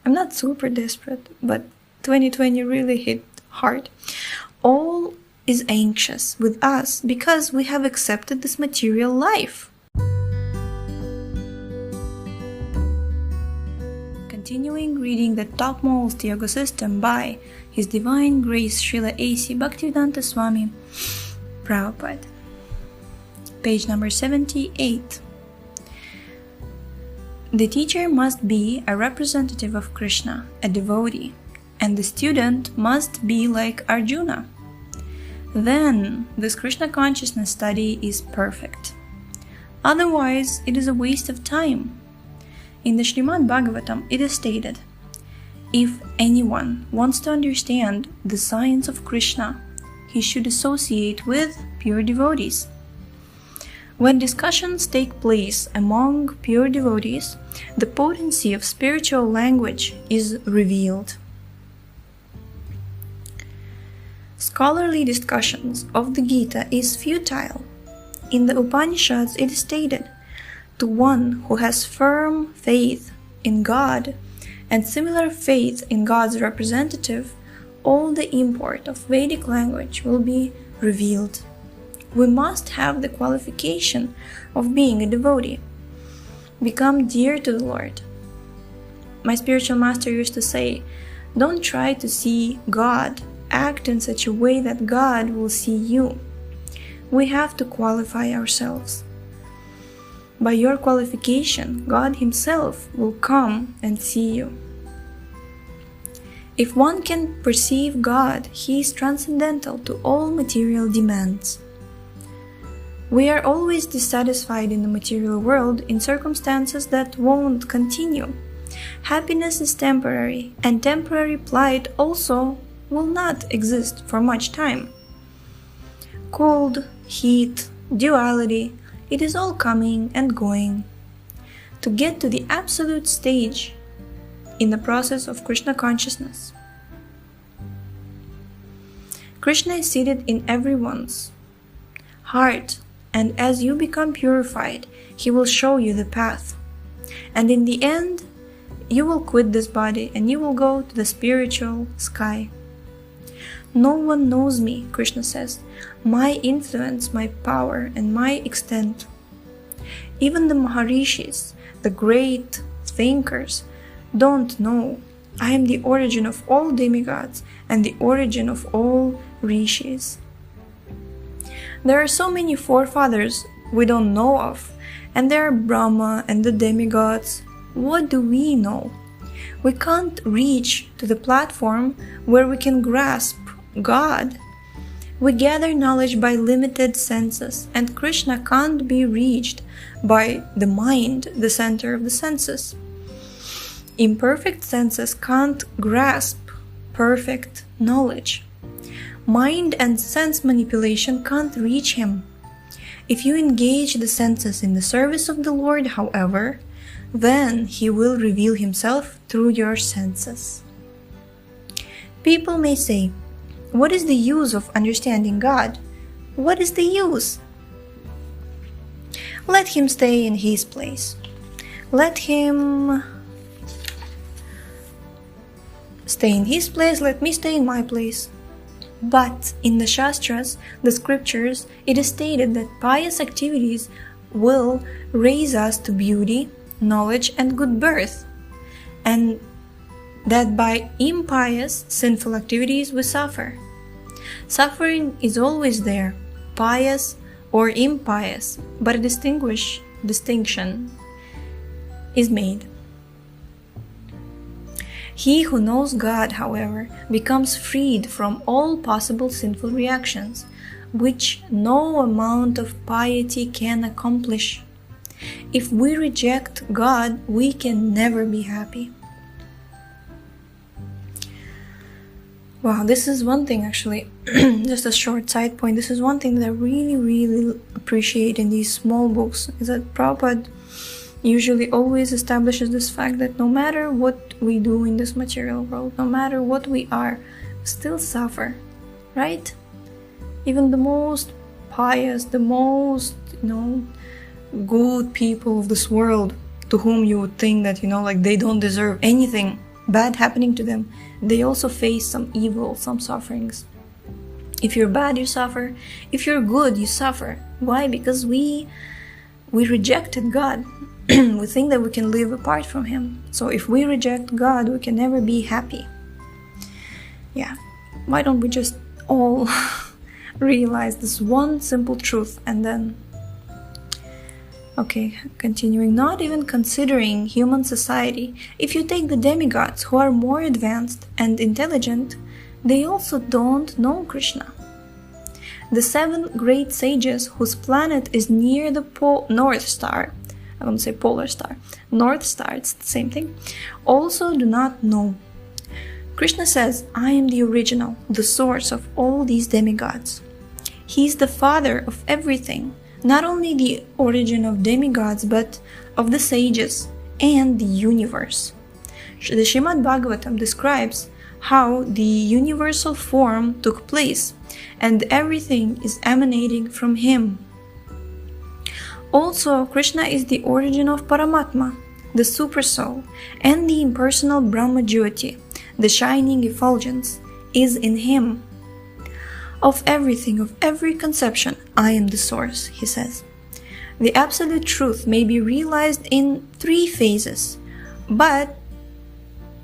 I'm not super desperate, but 2020 really hit hard. All is anxious with us because we have accepted this material life. Continuing reading the Topmost Yoga System by His Divine Grace Srila A.C. Bhaktivedanta Swami Prabhupada. Page number 78. The teacher must be a representative of Krishna, a devotee, and the student must be like Arjuna. Then this Krishna consciousness study is perfect. Otherwise, it is a waste of time. In the Srimad Bhagavatam, it is stated, if anyone wants to understand the science of Krishna, he should associate with pure devotees. When discussions take place among pure devotees, the potency of spiritual language is revealed. Scholarly discussions of the Gita is futile. In the Upanishads it is stated, to one who has firm faith in God and similar faith in God's representative, all the import of Vedic language will be revealed. We must have the qualification of being a devotee, become dear to the Lord. My spiritual master used to say, don't try to see God, act in such a way that God will see you. We have to qualify ourselves. By your qualification, God Himself will come and see you. If one can perceive God, He is transcendental to all material demands. We are always dissatisfied in the material world in circumstances that won't continue. Happiness is temporary, and temporary plight also will not exist for much time. Cold, heat, duality, it is all coming and going. To get to the absolute stage in the process of Krishna consciousness, Krishna is seated in everyone's heart, and as you become purified, He will show you the path. And in the end, you will quit this body and you will go to the spiritual sky. No one knows me, Krishna says, my influence, my power, and my extent. Even the Maharishis, the great thinkers, don't know. I am the origin of all demigods and the origin of all rishis. There are so many forefathers we don't know of, and there are Brahma and the demigods. What do we know? We can't reach to the platform where we can grasp God. We gather knowledge by limited senses, and Krishna can't be reached by the mind, the center of the senses. Imperfect senses can't grasp perfect knowledge. Mind and sense manipulation can't reach Him. If you engage the senses in the service of the Lord, however, then He will reveal Himself through your senses. People may say, what is the use of understanding God? What is the use? Let Him stay in His place. Let Him stay in His place, let me stay in my place. But in the Shastras, the scriptures, it is stated that pious activities will raise us to beauty, knowledge, and good birth, and that by impious, sinful activities we suffer. Suffering is always there, pious or impious, but a distinction is made. He who knows God, however, becomes freed from all possible sinful reactions, which no amount of piety can accomplish. If we reject God, we can never be happy. Wow, this is one thing actually, just a short side point, this is one thing that I really appreciate in these small books, is that Prabhupada usually always establishes this fact that no matter what we do in this material world, no matter what we are, we still suffer, right? Even the most pious, the most, good people of this world, to whom you would think that, like they don't deserve anything, bad happening to them, they also face some evil, some sufferings. If you're bad, you suffer. If you're good, you suffer. Why? Because we rejected God. We think that we can live apart from Him. So if we reject God, we can never be happy. Yeah. Why don't we just all realize this one simple truth and then... Okay, continuing. Not even considering human society, if you take the demigods who are more advanced and intelligent, they also don't know Krishna. The 7 great sages whose planet is near the North Star, I won't say polar star, North Star, it's the same thing, also do not know. Krishna says, I am the original, the source of all these demigods. He is the father of everything, not only the origin of demigods, but of the sages and the universe. The Srimad Bhagavatam describes how the universal form took place, and everything is emanating from Him. Also, Krishna is the origin of Paramatma, the Supersoul, and the impersonal Brahma Jyoti, the shining effulgence, is in Him. Of everything, of every conception, I am the source, he says. The absolute truth may be realized in 3 phases, but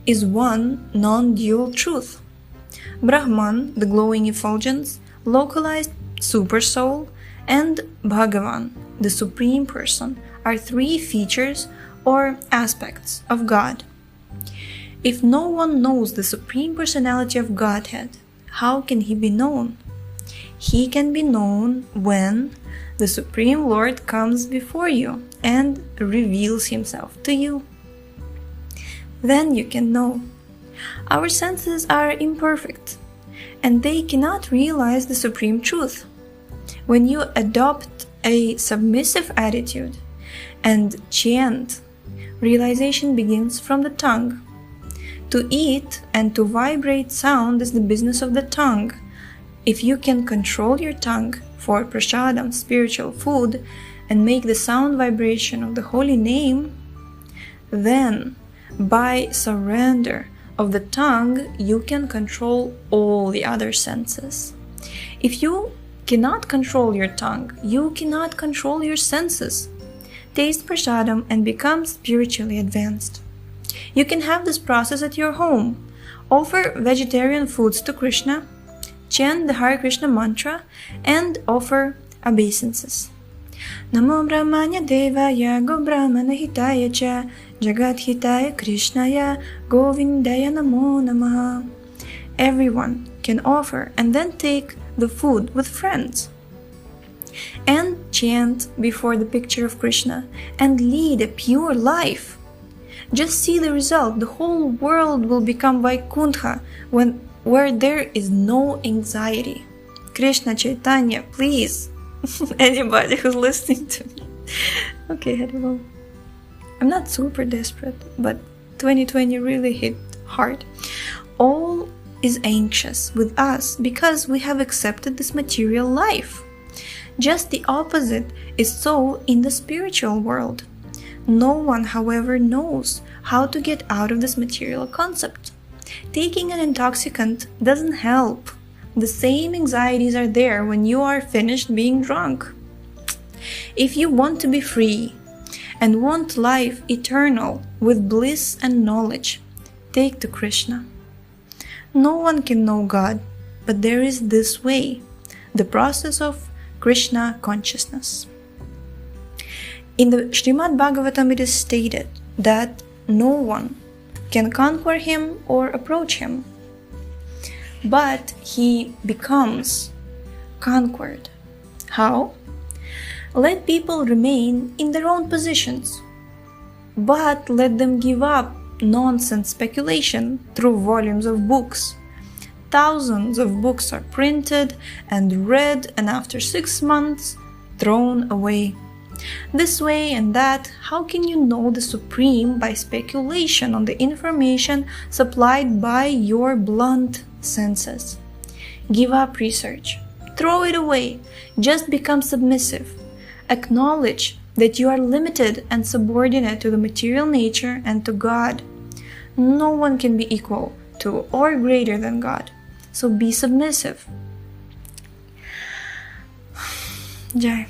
is one non-dual truth. Brahman, the glowing effulgence, localized Supersoul, and Bhagavan, the Supreme Person, are 3 features or aspects of God. If no one knows the Supreme Personality of Godhead, how can He be known? He can be known when the Supreme Lord comes before you and reveals Himself to you. Then you can know. Our senses are imperfect, and they cannot realize the supreme truth. When you adopt a submissive attitude and chant, realization begins from the tongue. To eat and to vibrate sound is the business of the tongue. If you can control your tongue for prasadam, spiritual food, and make the sound vibration of the holy name, then by surrender of the tongue, you can control all the other senses. If you cannot control your tongue, you cannot control your senses. Taste prasadam and become spiritually advanced. You can have this process at your home. Offer vegetarian foods to Krishna, chant the Hare Krishna mantra, and offer obeisances. Namo Brahmanya Devaya Go Brahmana Hitaya Cha Jagat Hitaya Krishnaya Govindaya Namo Namaha. Everyone can offer and then take the food with friends and chant before the picture of Krishna and lead a pure life. Just see the result. The whole world will become Vaikuntha where there is no anxiety. Krishna Chaitanya, please. Anybody who's listening to me. Okay, Haribol. I'm not super desperate, but 2020 really hit hard. All is anxious with us because we have accepted this material life. Just the opposite is so in the spiritual world. No one, however, knows how to get out of this material concept. Taking an intoxicant doesn't help. The same anxieties are there when you are finished being drunk. If you want to be free and want life eternal with bliss and knowledge, take to Krishna. No one can know God, but there is this way, the process of Krishna consciousness. In the Srimad Bhagavatam it is stated that no one can conquer Him or approach Him, but He becomes conquered. How? Let people remain in their own positions, but let them give up nonsense speculation through volumes of books. Thousands of books are printed and read, and after 6 months, thrown away. This way and that, how can you know the Supreme by speculation on the information supplied by your blunt senses? Give up research. Throw it away. Just become submissive. Acknowledge that you are limited and subordinate to the material nature and to God. No one can be equal to or greater than God. So be submissive. Jai.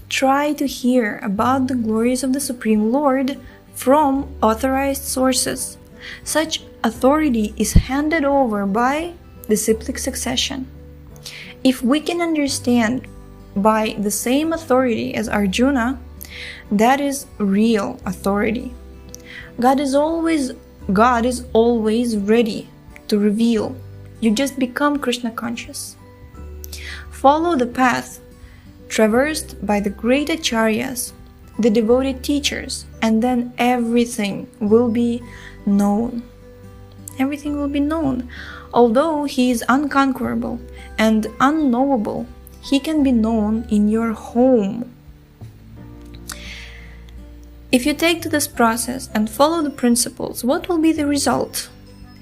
Try to hear about the glories of the Supreme Lord from authorized sources. Such authority is handed over by disciplic succession. If we can understand by the same authority as Arjuna, that is real authority. God is always ready to reveal. You just become Krishna conscious. Follow the path traversed by the great acharyas, the devoted teachers, and then everything will be known. Everything will be known. Although he is unconquerable and unknowable, he can be known in your home. If you take to this process and follow the principles, what will be the result?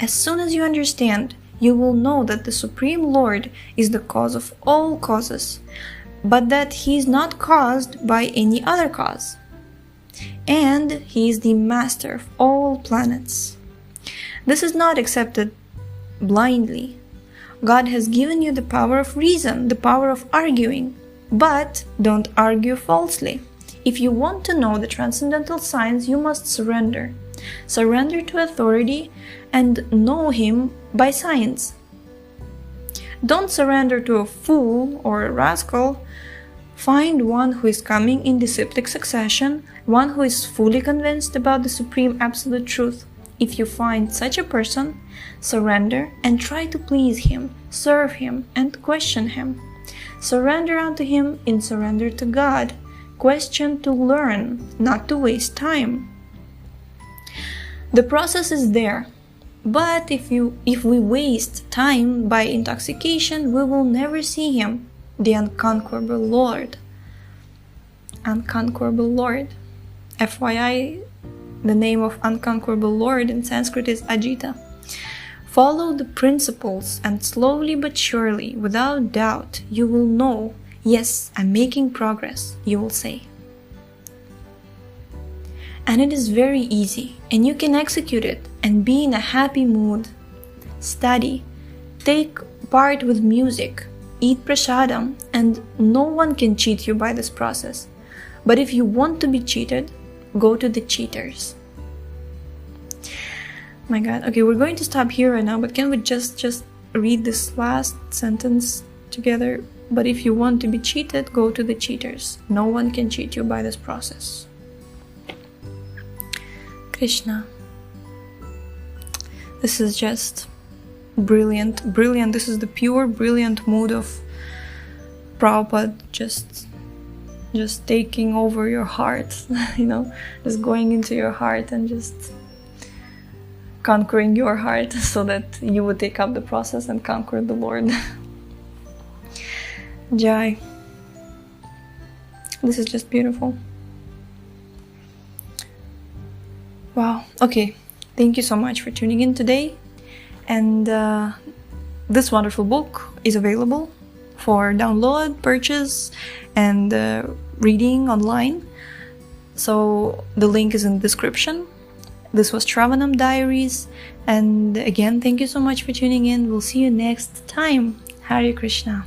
As soon as you understand, you will know that the Supreme Lord is the cause of all causes, but that he is not caused by any other cause. And he is the master of all planets. This is not accepted blindly. God has given you the power of reason, the power of arguing, but don't argue falsely. If you want to know the transcendental signs, you must surrender. Surrender to authority and know him by science. Don't surrender to a fool or a rascal. Find one who is coming in disciplic succession, one who is fully convinced about the supreme absolute truth. If you find such a person, surrender and try to please him, serve him, and question him. Surrender unto him in surrender to God. Question to learn, not to waste time. The process is there, but if we waste time by intoxication, we will never see him, the unconquerable Lord. Unconquerable Lord. FYI, the name of unconquerable Lord in Sanskrit is Ajita. Follow the principles and slowly but surely, without doubt, you will know, yes, I'm making progress, you will say. And it is very easy, and you can execute it and be in a happy mood. Study, take part with music, eat prasadam, and no one can cheat you by this process. But if you want to be cheated, go to the cheaters. My God, okay, we're going to stop here right now, but can we just read this last sentence together? But if you want to be cheated, go to the cheaters. No one can cheat you by this process. Krishna. This is just brilliant. This is the pure, brilliant mood of Prabhupada just taking over your heart, just going into your heart and just conquering your heart so that you would take up the process and conquer the Lord. Jai. This is just beautiful. Wow. Okay. Thank you so much for tuning in today. And this wonderful book is available for download, purchase, and reading online. So the link is in the description. This was Shravanam Diaries. And again, thank you so much for tuning in. We'll see you next time. Hare Krishna.